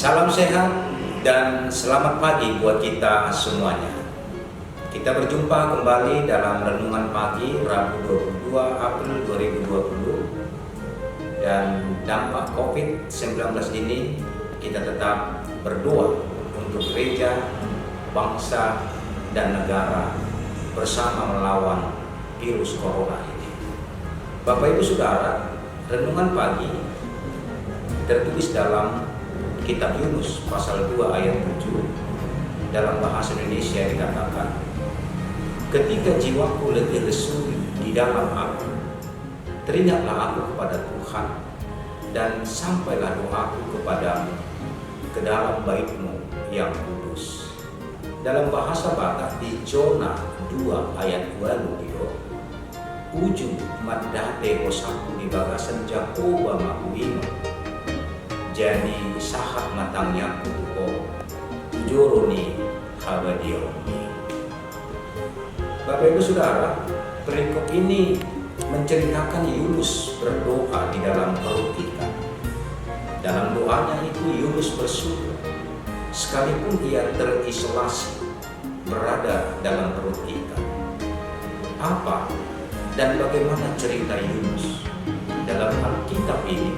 Salam sehat dan selamat pagi buat kita semuanya. Kita berjumpa kembali dalam Renungan Pagi Rabu 22 April 2020. Dan dampak COVID-19 ini kita tetap berdoa untuk gereja, bangsa, dan negara bersama melawan virus corona ini. Bapak Ibu Saudara, Renungan Pagi tertulis dalam Kitab Yunus pasal 2 ayat 7. Dalam bahasa Indonesia dikatakan, ketika jiwaku letih lesu di dalam aku, teringatlah aku kepada Tuhan, dan sampailah doaku kepadamu ke dalam bait-Mu yang kudus. Dalam bahasa Batak di Jona 2 ayat 20, ujung madate osaku di bagasan Jakoba makuino, jadi sahat matangnya kutuko joroni habadiomi. Bapak Ibu Saudara, perikop ini menceritakan Yunus berdoa di dalam perut ikan. Dalam doanya itu Yunus bersyukur sekalipun ia terisolasi berada dalam perut ikan. Apa dan bagaimana cerita Yunus dalam Alkitab ini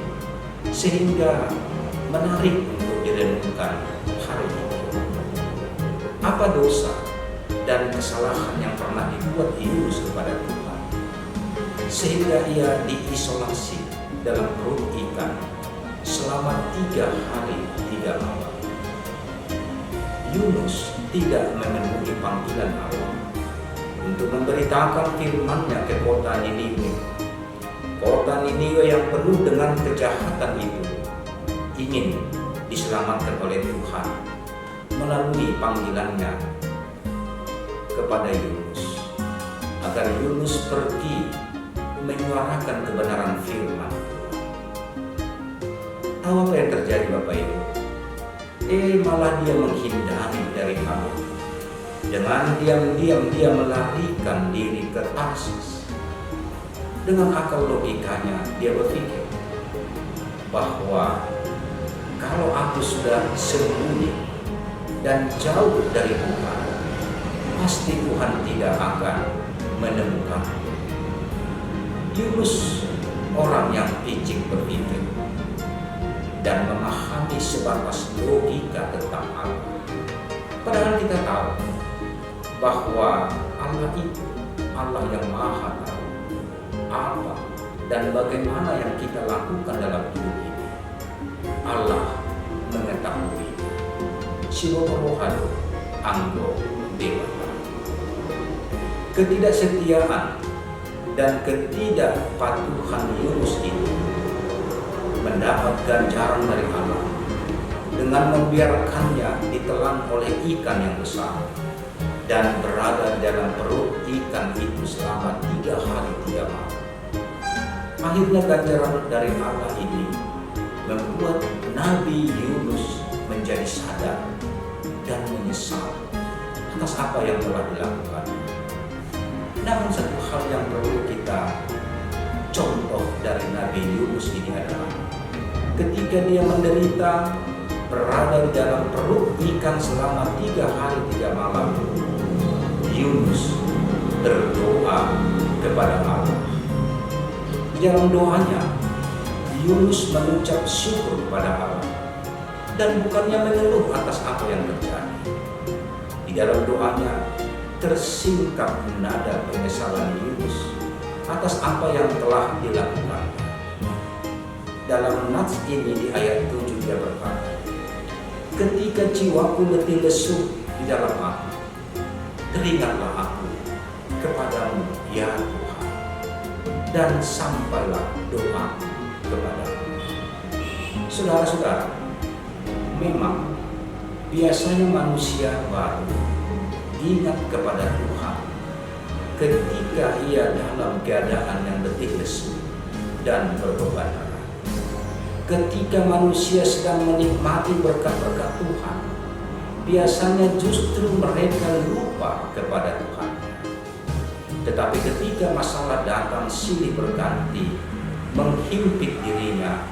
sehingga menarik untuk direnungkan hari ini? Apa dosa dan kesalahan yang pernah dibuat Yunus kepada Tuhan sehingga ia diisolasi dalam perut ikan selama 3 hari 3 malam? Yunus tidak memenuhi panggilan Allah untuk memberitakan firman-Nya ke kota Niniwe. Kota Niniwe yang penuh dengan kejahatan itu ingin diselamatkan oleh Tuhan melalui panggilan-Nya kepada Yunus, agar Yunus pergi menyuarakan kebenaran firman. Tahu apa yang terjadi Bapak Ibu? Malah dia menghindari dari Allah. Dengan diam-diam dia melarikan diri ke Tarsis. Dengan akal logikanya dia berpikir bahwa kalau aku sudah sembunyi dan jauh dari Tuhan, pasti Tuhan tidak akan menemukanku. Yunus orang yang picik berpikir dan memahami sebatas logika tentang Allah. Padahal kita tahu bahwa Allah itu Allah yang Maha Tahu apa dan bagaimana yang kita lakukan dalam hidup ini. Allah mengetahui. Siwaporohado anggo dewata. Ketidaksetiaan dan ketidakpatuhan Yunus itu mendapat ganjaran dari Allah dengan membiarkannya ditelan oleh ikan yang besar dan berada dalam perut ikan itu selama 3 hari 3 malam. Akhirnya ganjaran dari Allah ini membuat Nabi Yunus menjadi sadar dan menyesal atas apa yang telah dilakukan. Namun satu hal yang perlu kita contoh dari Nabi Yunus ini adalah ketika dia menderita berada di dalam perut ikan selama 3 hari 3 malam, Yunus berdoa kepada Allah. Di dalam doanya, Yunus mengucap syukur kepada Allah dan bukannya mengeluh atas apa yang terjadi. Di dalam doanya tersingkap nada penyesalan Yunus atas apa yang telah dilakukan. Dalam nats ini di ayat 7 dia berkata, ketika jiwaku letih lesu di dalam aku, teringatlah aku kepadamu ya Tuhan, dan sampailah doa kepadamu. Saudara-saudara, memang biasanya manusia baru ingat kepada Tuhan ketika ia dalam keadaan yang letih lesu dan berbeban berat. Ketika manusia sedang menikmati berkat-berkat Tuhan, biasanya justru mereka lupa kepada Tuhan. Tetapi ketika masalah datang silih berganti menghimpit dirinya,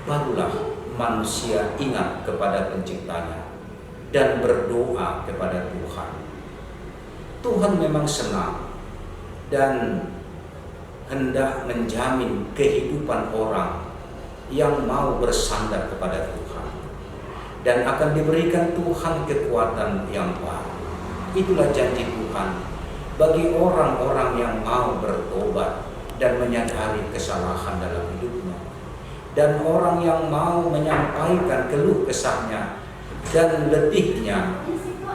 barulah manusia ingat kepada penciptanya dan berdoa kepada Tuhan. Tuhan memang senang dan hendak menjamin kehidupan orang yang mau bersandar kepada Tuhan, dan akan diberikan Tuhan kekuatan yang baru. Itulah janji Tuhan bagi orang-orang yang mau bertobat dan menyadari kesalahan dalam hidupnya, dan orang yang mau menyampaikan keluh kesahnya dan letihnya.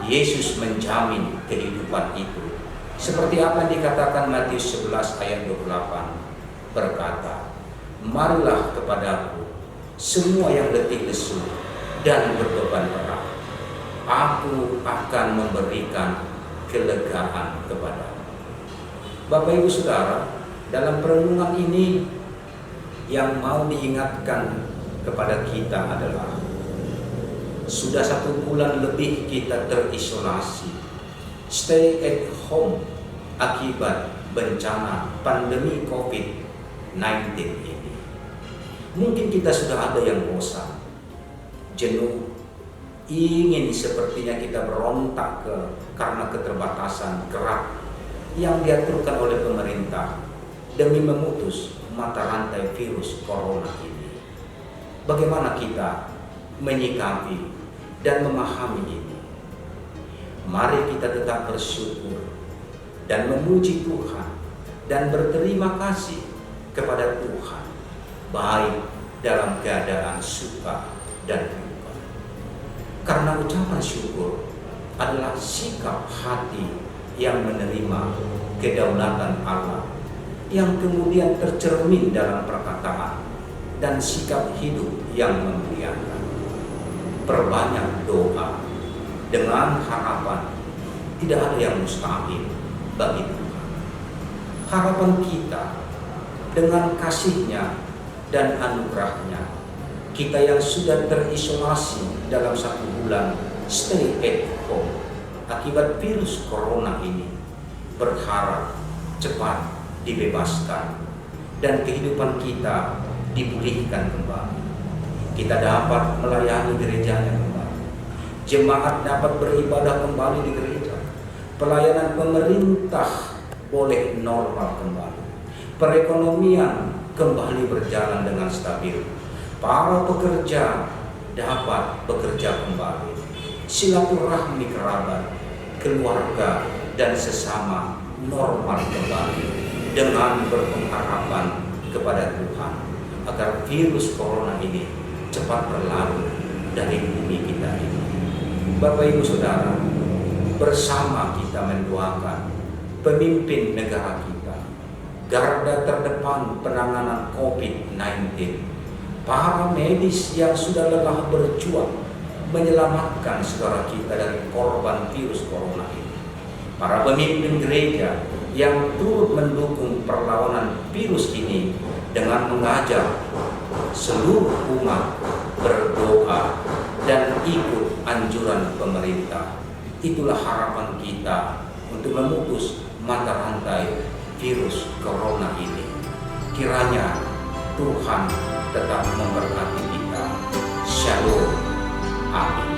Yesus menjamin kehidupan itu, seperti apa yang dikatakan Matius 11 ayat 28, berkata, "Marilah kepadaku semua yang letih lesu dan berbeban berat, aku akan memberikan kelegaan kepadamu." Bapak Ibu Saudara, dalam perenungan ini yang mau diingatkan kepada kita adalah sudah 1 bulan lebih kita terisolasi, stay at home akibat bencana pandemi COVID-19 ini. Mungkin kita sudah ada yang bosan, jenuh, ingin sepertinya kita berontak karena keterbatasan gerak yang diaturkan oleh pemerintah demi memutus mata rantai virus corona ini. Bagaimana kita menyikapi dan memahami ini? Mari kita tetap bersyukur dan memuji Tuhan dan berterima kasih kepada Tuhan, baik dalam keadaan suka dan duka. Karena ucapan syukur adalah sikap hati yang menerima kedaulatan Allah, yang kemudian tercermin dalam perkataan dan sikap hidup yang memuliakan. Perbanyak doa dengan harapan, tidak ada yang mustahil bagi Tuhan. Harapan kita dengan kasih-Nya dan anugerah-Nya, kita yang sudah terisolasi dalam 1 bulan stay at home akibat virus corona ini, berharap cepat dibebaskan dan kehidupan kita dipulihkan kembali. Kita dapat melayani gerejanya kembali, jemaat dapat beribadah kembali di gereja, pelayanan pemerintah boleh normal kembali, perekonomian kembali berjalan dengan stabil, para pekerja dapat bekerja kembali, silaturahmi kerabat, keluarga dan sesama normal kembali, dengan berpengharapan kepada Tuhan agar virus corona ini cepat berlalu dari bumi kita ini. Bapak Ibu Saudara, bersama kita mendoakan pemimpin negara kita, garda terdepan penanganan COVID-19, para medis yang sudah lelah berjuang menyelamatkan saudara kita dari korban virus corona ini, para pemimpin gereja yang turut mendukung perlawanan virus ini dengan mengajak seluruh umat berdoa dan ikut anjuran pemerintah. Itulah harapan kita untuk memutus mata rantai virus corona ini. Kiranya Tuhan tetap memberkati kita. Shalom. Amin.